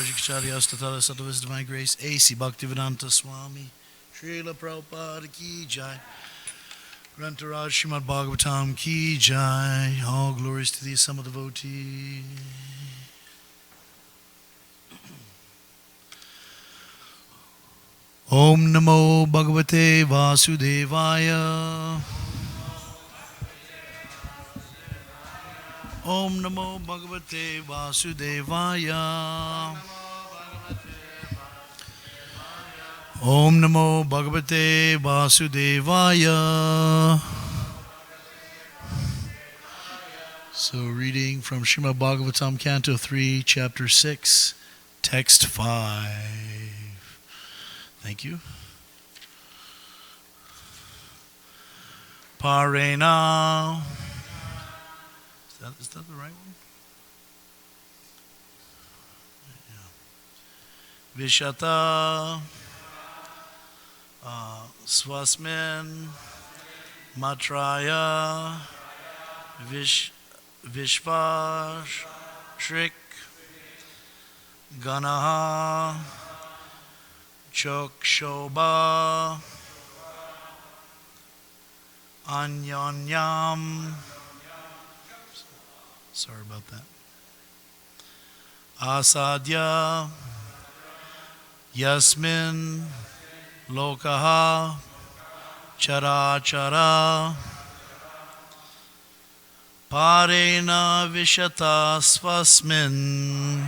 Maharajacharya Statara Sattva's Divine Grace, A.C. Bhaktivedanta Swami, Srila Prabhupada Ki Jai, Grantaraj Srimad Bhagavatam Ki Jai, all glories to the Assembled devotee. Om Namo Bhagavate Vasudevaya. Om Namo Bhagavate Vasudevaya. Om Namo Bhagavate Vasudevaya. So reading from Srimad Bhagavatam, Canto 3, Chapter 6, Text 5. Thank you. Parena. Is that the right one? Yeah. Vishata. Swasmin. Matraya. Vishvash. Shrik. Ganaha. Chokshobha. Anyonyam. Sorry about that. Asadya. Yasmin. Lokaha. Charachara. Parena Vishata Svasmin.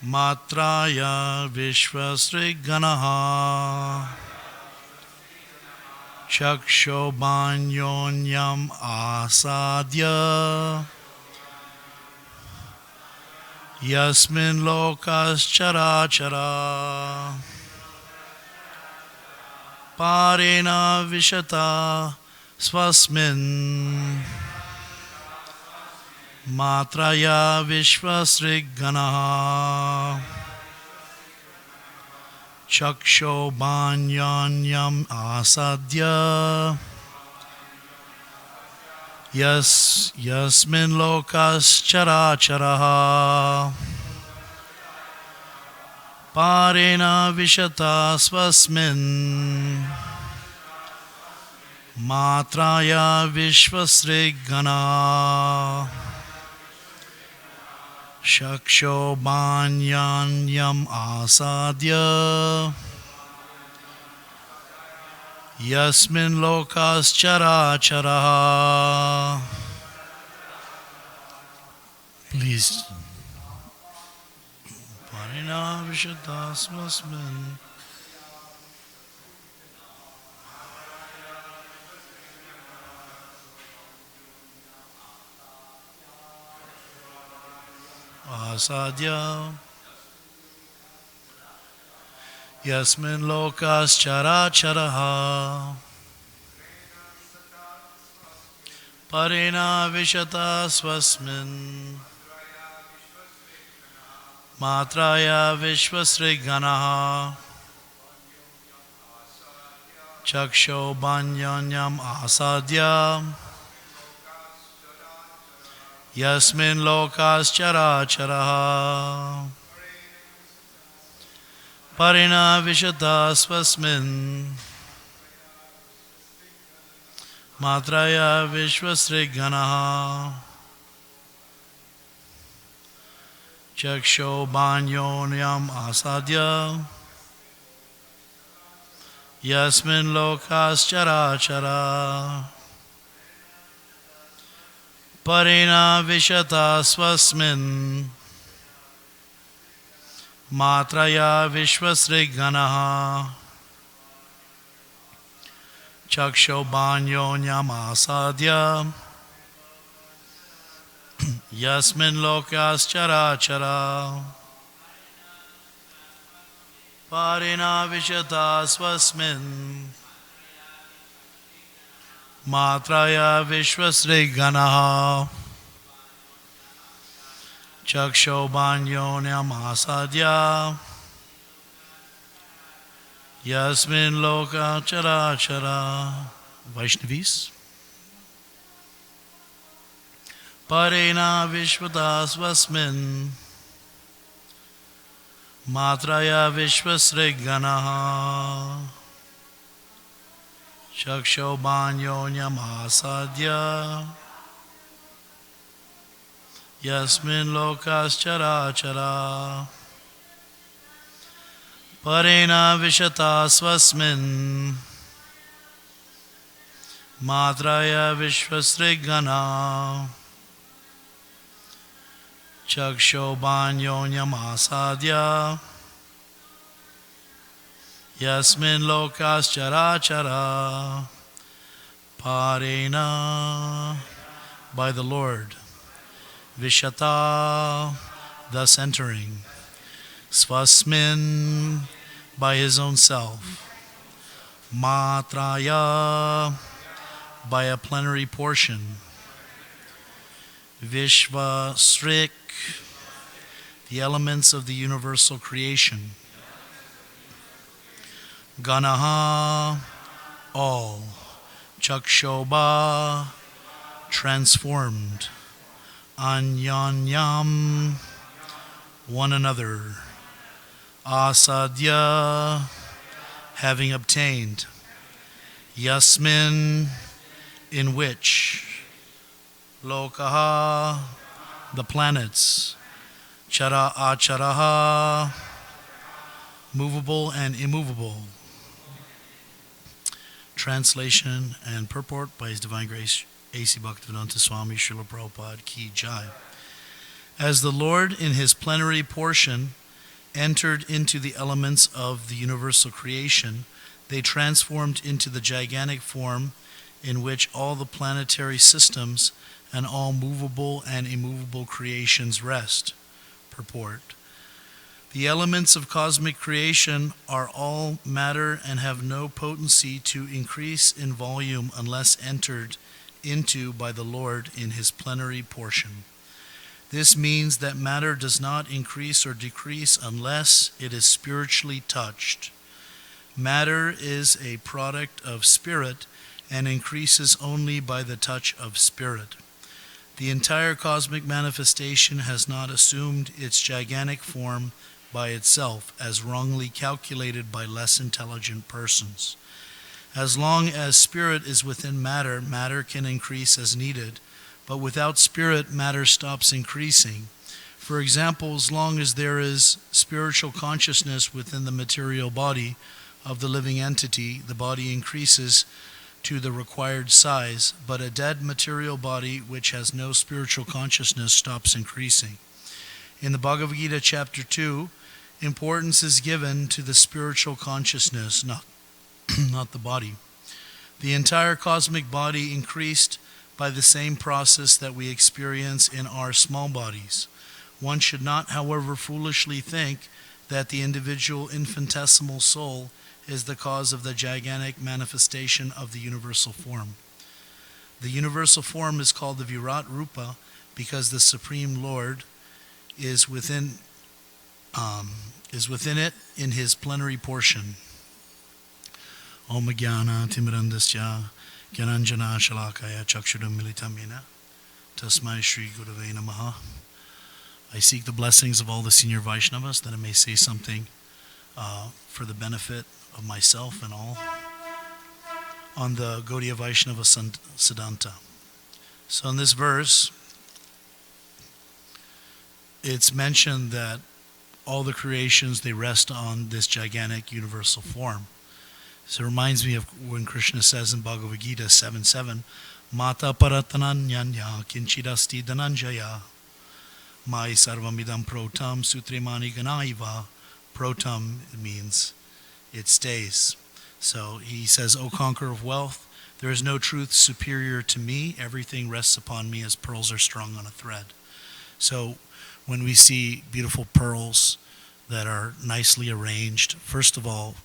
Matraya Vishvasriganaha. Chakshobanyonyam asadya. Yasmin lokas charachara. Parena Vishata Svasmin. Matraya Vishvasriganaha. Chakshobanyanyam asadya. Yasmin lokas characharaha. Parena Vishata Svasmin. Matraya Vishvasriganaha. Chakshobanyanyam asadya. Yasmin lokas characharaha. Please. Parina Vishata Svasmin. Asadya. Yasmin lokas characharaha. Parena Vishata Svasmin. Matraya Vishvasriganaha. Chakshobanyanyam asadya. Yasmin lokas characharaha. Parina Vishata Svasmin. Matraya Vishvasriganaha. Chakshobanyonyam asadya. Yasmin lokas charachara. Parina Vishata Svasmin. Matraya Vishvasriganaha. Chakshobanyonyam asadya. Yasmin lokas charachara. Parina Vishata Svasmin. Matraya Vishvasriganaha. Chakshobanyonyam asadya. Yasmin loka charachara. Vaishnavis. Parena Vishvata Svasmin. Matraya Vishvasriganaha Chakshobanyonyamasadya Yasmin Lokas Chara Chara Parena Vishata Swasmin Matraya Vishvasrigana Chakshobanyonyamasadya Yasmin Lokas Chara Chara Parena by the Lord Vishata thus entering Svasmin by his own self Matraya by a plenary portion Vishvasrik the elements of the universal creation Ganaha all Chakshobha transformed Anyanyam one another Asadya having obtained Yasmin in which Lokaha the planets Chara Acharaha movable and immovable. Translation and purport by His Divine Grace A.C. Bhaktivedanta Swami Srila Prabhupada Ki Jai. As the Lord in His plenary portion entered into the elements of the universal creation, they transformed into the gigantic form in which all the planetary systems and all movable and immovable creations rest. Purport. The elements of cosmic creation are all matter and have no potency to increase in volume unless entered into by the Lord in His plenary portion. This means that matter does not increase or decrease unless it is spiritually touched. Matter is a product of spirit and increases only by the touch of spirit. The entire cosmic manifestation has not assumed its gigantic form by itself, as wrongly calculated by less intelligent persons. As long as spirit is within matter, matter can increase as needed, but without spirit, matter stops increasing. For example, as long as there is spiritual consciousness within the material body of the living entity, the body increases to the required size, but a dead material body which has no spiritual consciousness stops increasing. In the Bhagavad Gita chapter 2, importance is given to the spiritual consciousness, not the body. The entire cosmic body increased by the same process that we experience in our small bodies. One should not, however, foolishly think that the individual infinitesimal soul is the cause of the gigantic manifestation of the universal form. The universal form is called the Virat Rupa because the Supreme Lord is within it in His plenary portion. Om Jnana Timirandasya Gyananjana Shalakaya Chakshudam Militam Yena Tasmai Shri Gurave Namaha. I seek the blessings of all the senior Vaishnavas that I may say something for the benefit of myself and all on the Gaudiya Vaishnava Siddhanta. So in this verse, it's mentioned that all the creations, they rest on this gigantic universal form. So it reminds me of when Krishna says in Bhagavad Gita 7:7, Mata paratananyanya kinchidasti dhananjaya mai sarvamidam protam sutremani ganaiva. Protam means it stays. So he says, O conqueror of wealth, there is no truth superior to me. Everything rests upon me as pearls are strung on a thread. So when we see beautiful pearls that are nicely arranged, first of all,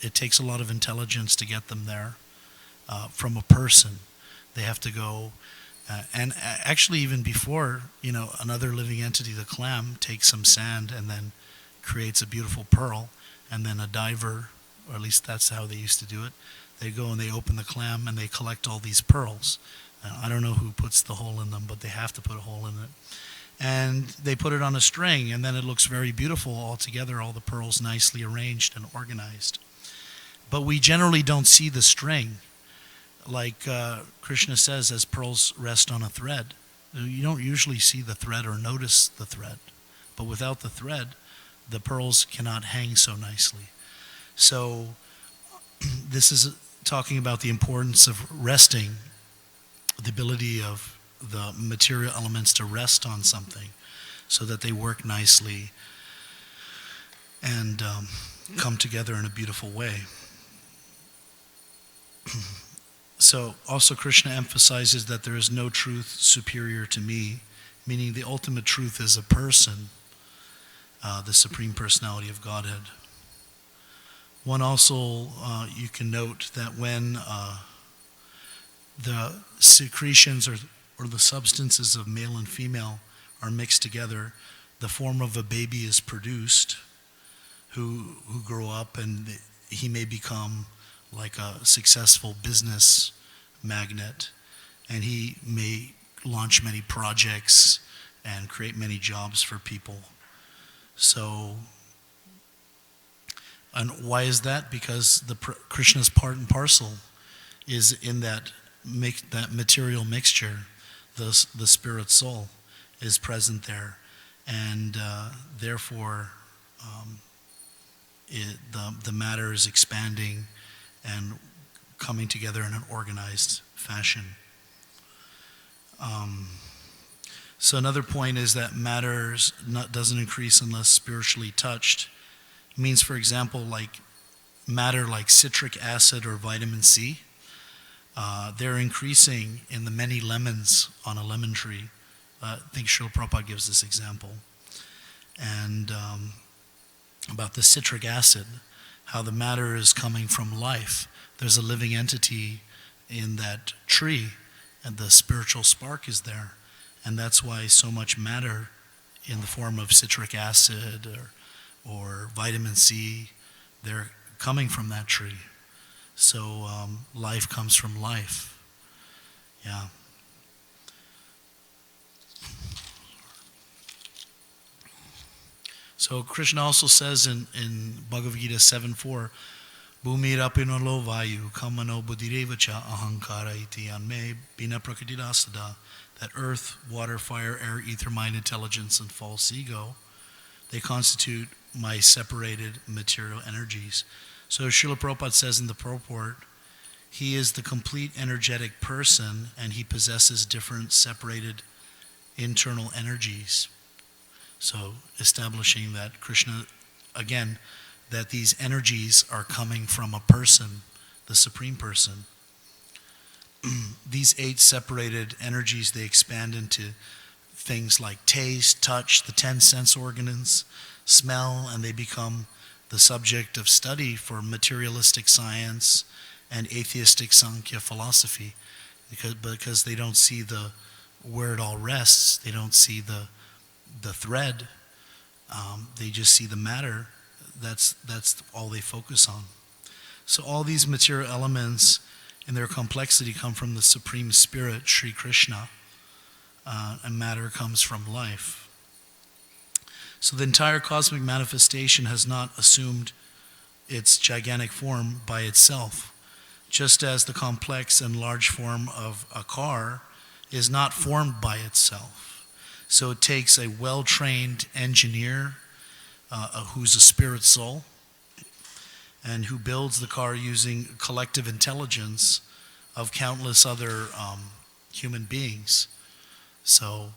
it takes a lot of intelligence to get them there from a person. They have to go, and actually even before, another living entity, the clam, takes some sand and then creates a beautiful pearl, and then a diver, or at least that's how they used to do it, they go and they open the clam and they collect all these pearls. I don't know who puts the hole in them, but they have to put a hole in it. and they put it on a string, and then it looks very beautiful all together, all the pearls nicely arranged and organized. But we generally don't see the string. Like Krishna says, as pearls rest on a thread. You don't usually see the thread or notice the thread. But without the thread, the pearls cannot hang so nicely. So this is talking about the importance of resting, the ability of the material elements to rest on something so that they work nicely and come together in a beautiful way. So also Krishna emphasizes that there is no truth superior to me, meaning the ultimate truth is a person, the Supreme Personality of Godhead. One also, you can note that when the secretions or the substances of male and female are mixed together, the form of a baby is produced who grow up, and he may become like a successful business magnate, and he may launch many projects and create many jobs for people. So, and why is that? Because Krishna's part and parcel is in that material mixture. The spirit soul is present there, and therefore the matter is expanding and coming together in an organized fashion. So another point is that matter doesn't increase unless spiritually touched. It means, for example, like matter like citric acid or vitamin C, they're increasing in the many lemons on a lemon tree. I think Srila Prabhupada gives this example. And about the citric acid, how the matter is coming from life. There's a living entity in that tree, and the spiritual spark is there. And that's why so much matter in the form of citric acid or vitamin C, they're coming from that tree. So life comes from life. Yeah. So Krishna also says in Bhagavad Gita 7:4, Bhumirapinolo vayu kamano buddhirevacha ahankara iti anme bina prakritidasada, that earth, water, fire, air, ether, mind, intelligence, and false ego, they constitute my separated material energies. So Srila Prabhupada says in the purport, he is the complete energetic person, and he possesses different separated internal energies. So establishing that Krishna, again, that these energies are coming from a person, the Supreme Person. These 8 separated energies, they expand into things like taste, touch, the 10 sense organs, smell, and they become the subject of study for materialistic science and atheistic Sankhya philosophy, because they don't see where it all rests. They don't see the thread. They just see the matter. That's all they focus on. So all these material elements in their complexity come from the Supreme Spirit, Sri Krishna, and matter comes from life. So the entire cosmic manifestation has not assumed its gigantic form by itself, just as the complex and large form of a car is not formed by itself. So it takes a well-trained engineer who's a spirit soul and who builds the car using collective intelligence of countless other human beings. So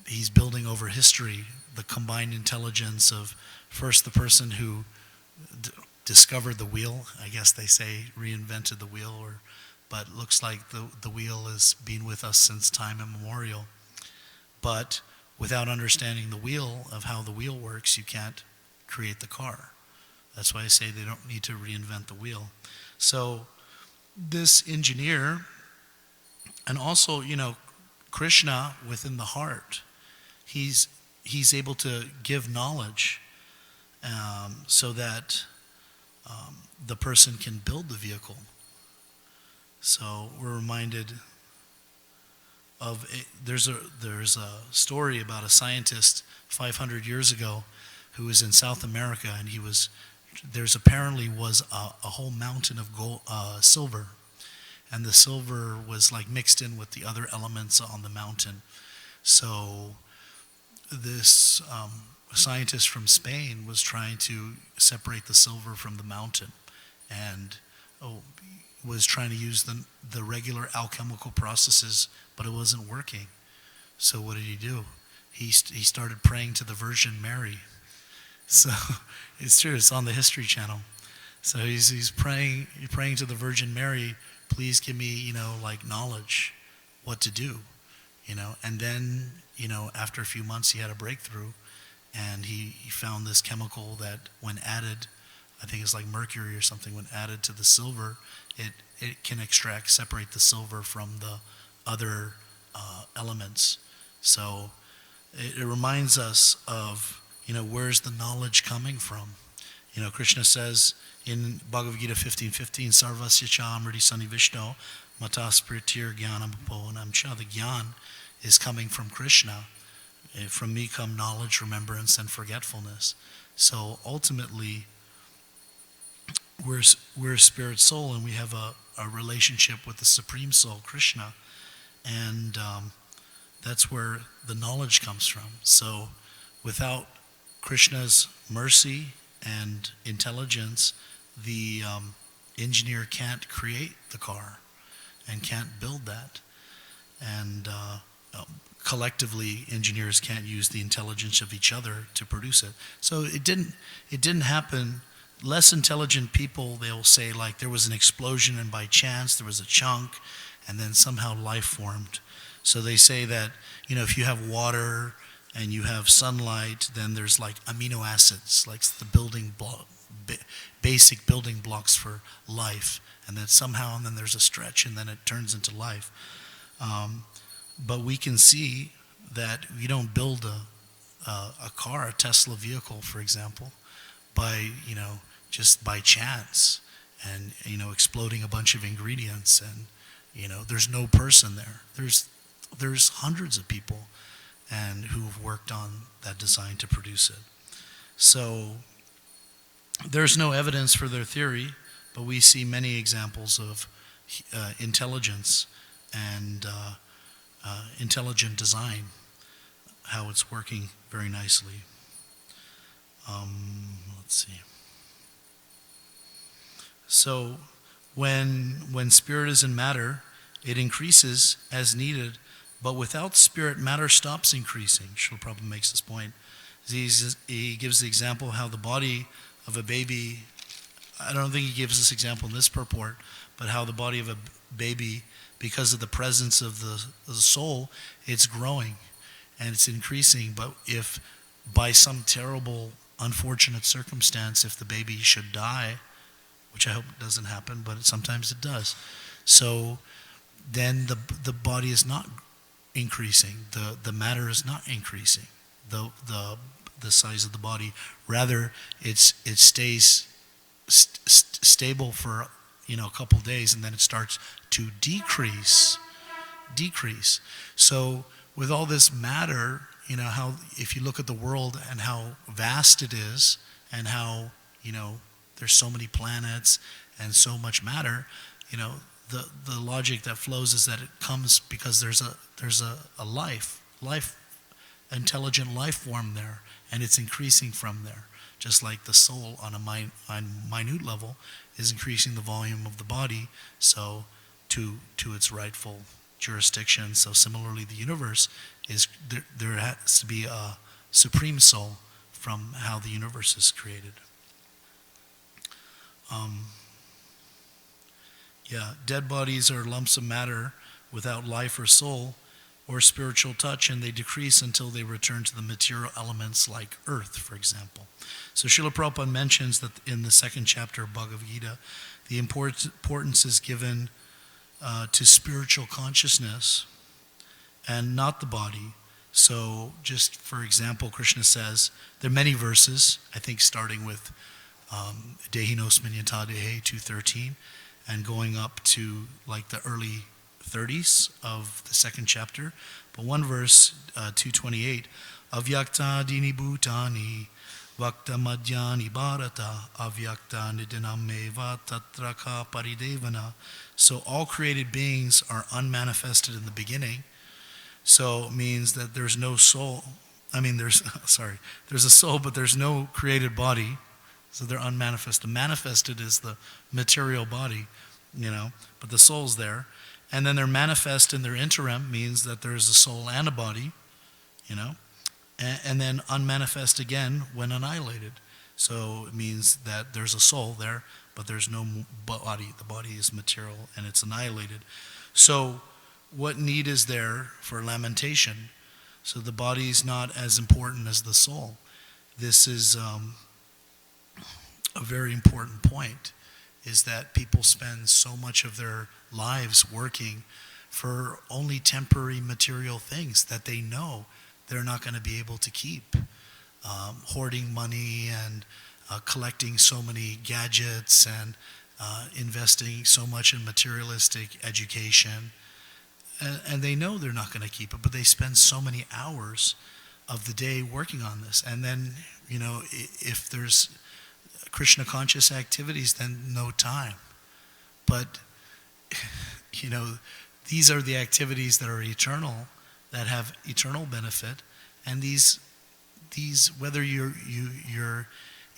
he's building over history the combined intelligence of first the person who discovered the wheel, I guess they say reinvented the wheel, but looks like the wheel has been with us since time immemorial. But without understanding the wheel, of how the wheel works, you can't create the car. That's why I say they don't need to reinvent the wheel. So this engineer, and also, Krishna within the heart, he's able to give knowledge so that the person can build the vehicle. So we're reminded there's a story about a scientist 500 years ago who was in South America, and there's apparently was a whole mountain of gold, silver, and the silver was like mixed in with the other elements on the mountain. So this scientist from Spain was trying to separate the silver from the mountain, and was trying to use the regular alchemical processes, but it wasn't working. So what did he do? He started praying to the Virgin Mary. So it's true. It's on the History Channel. So he's praying to the Virgin Mary. Please give me like knowledge, what to do, And then after a few months he had a breakthrough, and he found this chemical that when added, I think it's like mercury or something, when added to the silver, it can separate the silver from the other elements. So it reminds us of, where's the knowledge coming from? Krishna says in Bhagavad Gita 15:15, Sarvasya cha amriti sani Vishno matas pritir jnanam aponam cha. The jnana is coming from Krishna. From me come knowledge, remembrance, and forgetfulness. So ultimately, we're a spirit soul, and we have a relationship with the Supreme Soul, Krishna, and that's where the knowledge comes from. So without Krishna's mercy and intelligence, the engineer can't create the car and can't build that. And collectively, engineers can't use the intelligence of each other to produce it. So it didn't happen. Less intelligent people, they'll say like there was an explosion and by chance there was a chunk and then somehow life formed. So they say that, if you have water and you have sunlight, then there's like amino acids, like the basic building blocks for life. And then somehow, and then there's a stretch and then it turns into life. But we can see that you don't build a car, a Tesla vehicle, for example, by, just by chance and, exploding a bunch of ingredients and, there's no person there. There's hundreds of people and who've worked on that design to produce it. So there's no evidence for their theory, but we see many examples of intelligence and intelligent design, how it's working very nicely. Let's see. So when spirit is in matter, it increases as needed, but without spirit, matter stops increasing. Srila Prabhupada makes this point. He gives the example how the body of a baby, I don't think he gives this example in this purport, but how the body of a baby, because of the presence of the soul, it's growing and it's increasing. But if by some terrible, unfortunate circumstance, if the baby should die, which I hope doesn't happen, but sometimes it does, so then the body is not increasing, the matter is not increasing, the size of the body. Rather, it stays stable for a couple days, and then it starts to decrease. So with all this matter, how if you look at the world and how vast it is, and how there's so many planets and so much matter, the logic that flows is that it comes because there's a life, intelligent life form there, and it's increasing from there. Just like the soul on a minute level is increasing the volume of the body, so to its rightful jurisdiction. So similarly, the universe is there has to be a supreme soul from how the universe is created. Dead bodies are lumps of matter without life or soul or spiritual touch, and they decrease until they return to the material elements like earth, for example. So Srila Prabhupada mentions that in the second chapter of Bhagavad Gita, the importance is given to spiritual consciousness and not the body. So just for example, Krishna says, there are many verses, I think starting with Dehinosmin Yata Dehe 2:13, and going up to like the early 30s of the second chapter, but one verse, 228, Avyakta dini bhutani vakta madhyani bharata avyakta nidinameva tatraka paridevana. So all created beings are unmanifested in the beginning. So it means that there's no soul. There's there's a soul, but there's no created body. So they're unmanifested. Manifested is the material body, but the soul's there. And then they're manifest in their interim, means that there's a soul and a body, and then unmanifest again when annihilated. So it means that there's a soul there, but there's no body. The body is material and it's annihilated. So what need is there for lamentation? So the body is not as important as the soul. This is a very important point, is that people spend so much of their lives working for only temporary material things that they know they're not going to be able to keep. Hoarding money and collecting so many gadgets and investing so much in materialistic education. And they know they're not going to keep it, but they spend so many hours of the day working on this. And then, if there's Krishna conscious activities, then no time. But, these are the activities that are eternal, that have eternal benefit. And these whether you're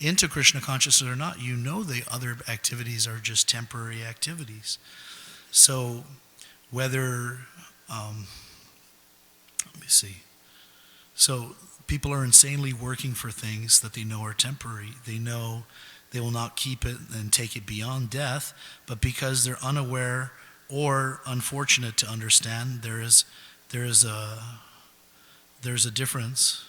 into Krishna consciousness or not, the other activities are just temporary activities. So whether, let me see. So people are insanely working for things that they know are temporary. They know they will not keep it and take it beyond death, but because they're unaware or unfortunate to understand, there is a difference.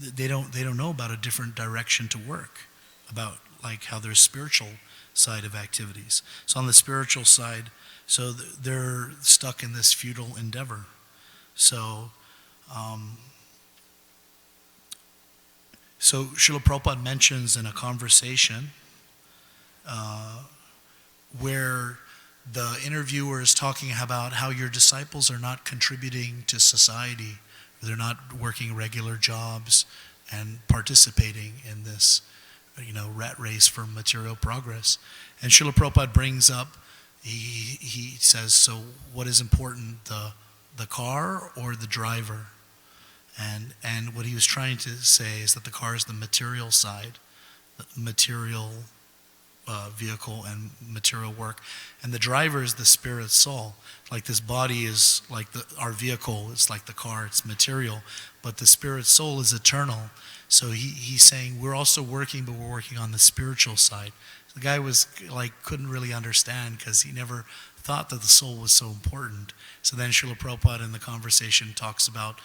They don't know about a different direction to work, about like how there's spiritual side of activities. So on the spiritual side, so they're stuck in this futile endeavor. So Srila Prabhupada mentions in a conversation where the interviewer is talking about how your disciples are not contributing to society, they're not working regular jobs and participating in this, rat race for material progress. And Srila Prabhupada brings up, he says, so what is important, the car or the driver? And what he was trying to say is that the car is the material side, the material vehicle and material work, and the driver is the spirit soul. Like this body is like our vehicle, it's like the car, it's material, but the spirit soul is eternal. So he's saying we're also working, but we're working on the spiritual side. The guy was couldn't really understand because he never thought that the soul was so important. So then Srila Prabhupada in the conversation talks about,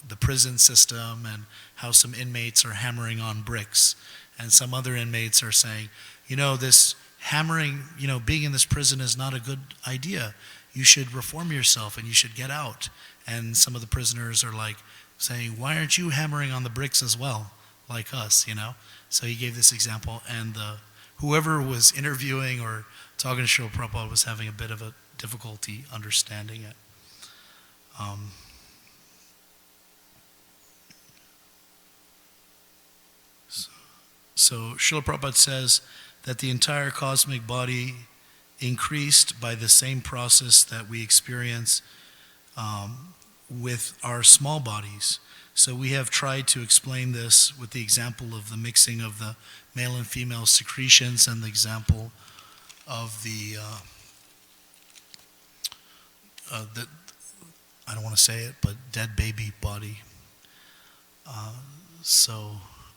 the prison system and how some inmates are hammering on bricks. And some other inmates are saying, this hammering, being in this prison is not a good idea. You should reform yourself and you should get out. And some of the prisoners are saying, why aren't you hammering on the bricks as well, like us, So he gave this example, and whoever was interviewing or talking to Srila Prabhupada was having a bit of a difficulty understanding it. So Srila Prabhupada says that the entire cosmic body increased by the same process that we experience with our small bodies. So we have tried to explain this with the example of the mixing of the male and female secretions and the example of the I don't want to say it, but dead baby body. So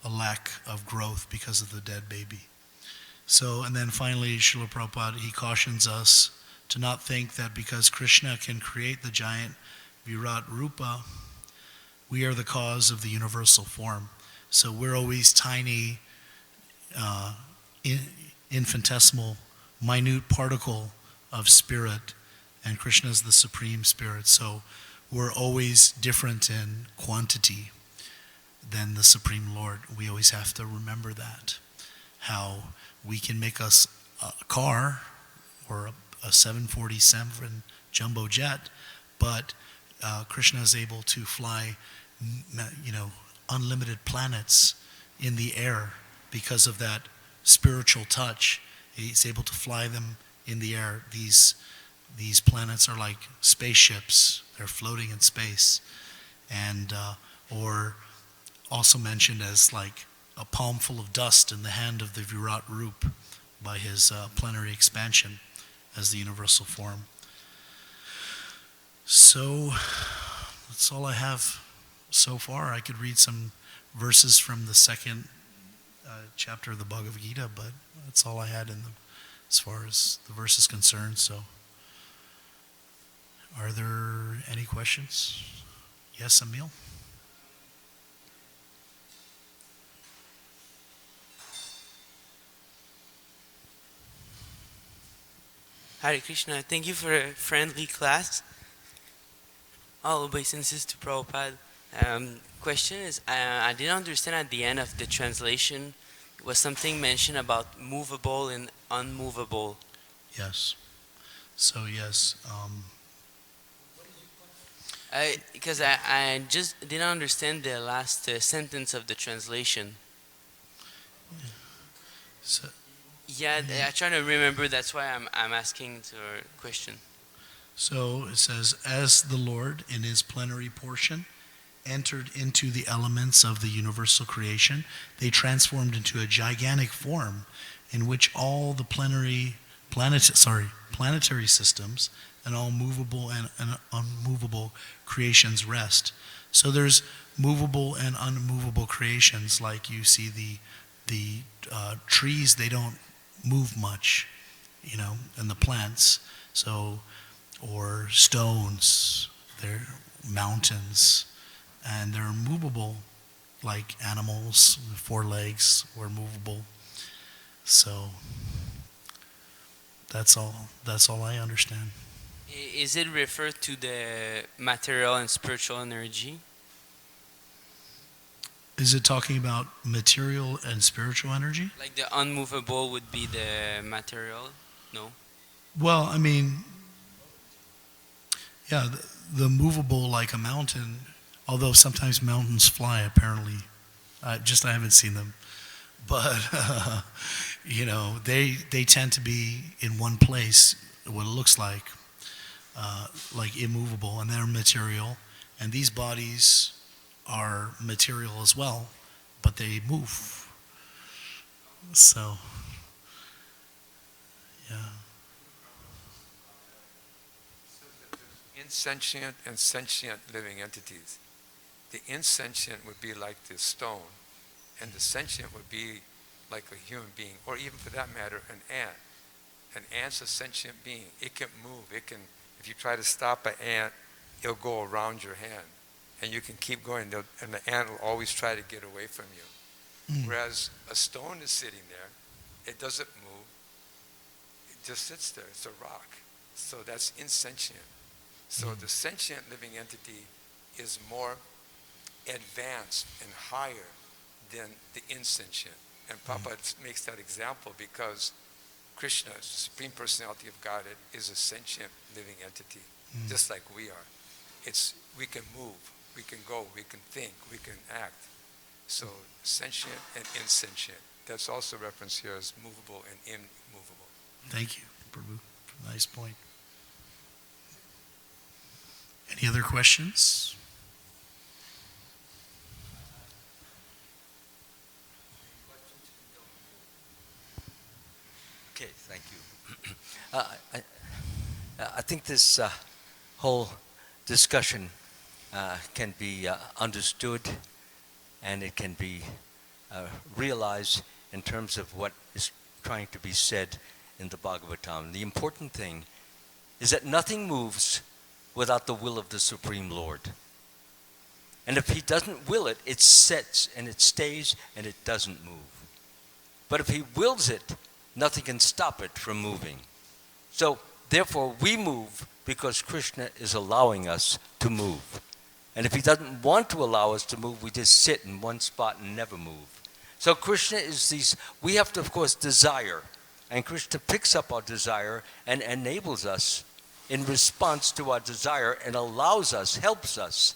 a lack of growth because of the dead baby. So, and then finally, Srila Prabhupada, he cautions us to not think that because Krishna can create the giant Virat Rupa, we are the cause of the universal form. So we're always tiny, infinitesimal, minute particle of spirit, and Krishna is the supreme spirit. So we're always different in quantity than the Supreme Lord. We always have to remember that. How we can make us a car or a 747 jumbo jet, but Krishna is able to fly, unlimited planets in the air because of that spiritual touch. He's able to fly them in the air. These planets are like spaceships. They're floating in space, and or also mentioned as like a palmful of dust in the hand of the Virat Rup by his plenary expansion as the universal form. So that's all I have so far. I could read some verses from the second chapter of the Bhagavad Gita, but that's all I had as far as the verse is concerned. So, are there any questions? Yes, Emil? Hare Krishna, thank you for a friendly class. All obeisances to Prabhupada. Question is, I didn't understand at the end of the translation, was something mentioned about movable and unmovable. Yes. So, yes. Because I just didn't understand the last sentence of the translation. So, Yeah, I try to remember. That's why I'm asking the question. So it says, as the Lord in his plenary portion entered into the elements of the universal creation, they transformed into a gigantic form in which all the planetary systems and all movable and unmovable creations rest. So there's movable and unmovable creations, like you see the trees, they don't move much, and the plants. So, or stones, they're mountains, and they're movable, like animals with 4 legs were movable. So that's all I understand. Is it referred to the material and spiritual energy? Is it talking about material and spiritual energy? Like the unmovable would be the material? No. Well, I mean, yeah, the movable, like a mountain, although sometimes mountains fly, apparently. I haven't seen them. But, they tend to be in one place, what it looks like immovable, and they're material. And these bodies are material as well, but they move. So, yeah. Insentient and sentient living entities. The insentient would be like the stone, and the sentient would be like a human being, or even for that matter, an ant. An ant's a sentient being. It can move. If you try to stop an ant, it'll go around your hand, and you can keep going, and the ant will always try to get away from you. Whereas a stone is sitting there, it doesn't move, it just sits there, it's a rock. So that's insentient. So the sentient living entity is more advanced and higher than the insentient. And Prabhupada makes that example because Krishna, the Supreme Personality of Godhead, is a sentient living entity, just like we are. We can move, we can go, we can think, we can act. So sentient and insentient. That's also referenced here as movable and immovable. Thank you, Prabhu. Nice point. Any other questions? Okay, thank you. I think this whole discussion can be understood, and it can be realized in terms of what is trying to be said in the Bhagavatam. The important thing is that nothing moves without the will of the Supreme Lord. And if he doesn't will it, it sits and it stays and it doesn't move. But if he wills it, nothing can stop it from moving. So therefore we move because Krishna is allowing us to move. And if he doesn't want to allow us to move, we just sit in one spot and never move. So Krishna is we have to, of course, desire And Krishna picks up our desire and enables us in response to our desire and allows us, helps us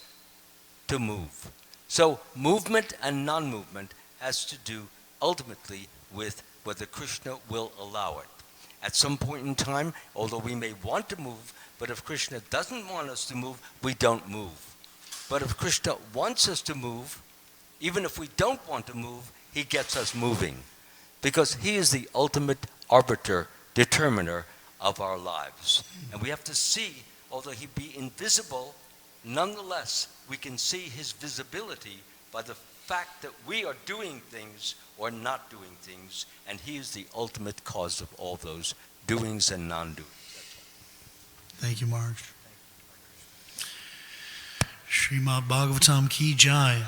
to move. So movement and non-movement has to do ultimately with whether Krishna will allow it. At some point in time, although we may want to move, but if Krishna doesn't want us to move, we don't move. But if Krishna wants us to move, even if we don't want to move, he gets us moving. Because he is the ultimate arbiter, determiner of our lives. And we have to see, although he be invisible, nonetheless, we can see his visibility by the fact that we are doing things or not doing things, and he is the ultimate cause of all those doings and non-doings. Thank you, Marge. Srimad Bhagavatam Ki Jai.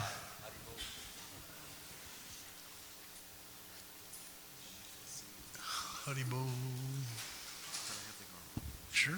Haribol. Sure.